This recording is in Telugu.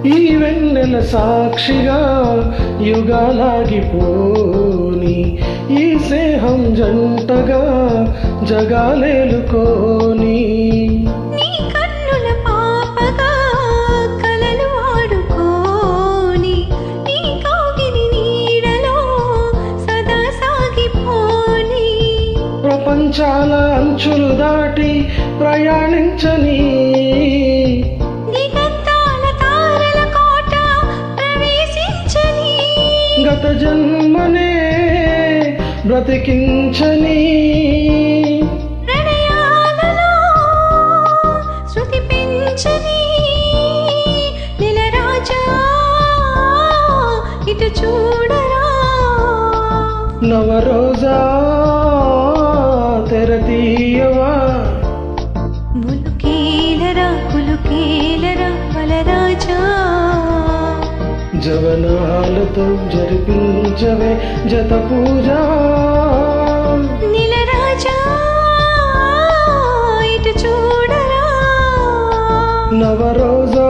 ఈ వెన్నెల సాక్షిగా యుగాలాగిపోని ఈ స్నేహం జంటగా జగాలేలుకోని నీ కన్నుల పాపగా కలలు ఆడుకోని నీ కౌగిలి నీడలో సదా సాగిపోని ప్రపంచాల అంచులు దాటి ప్రయాణించని గత జన్మనే బ్రతికించని ప్రణయాలలో శృతి పెంచని నెలరాజా ఇటు చూడరా నవరోజా తెరతీయవా ములుకేలరా వలరాజా జవనాలతో జరిపించవే జత పూజ నీలరాజా ఇటు చూడరా నవరోజా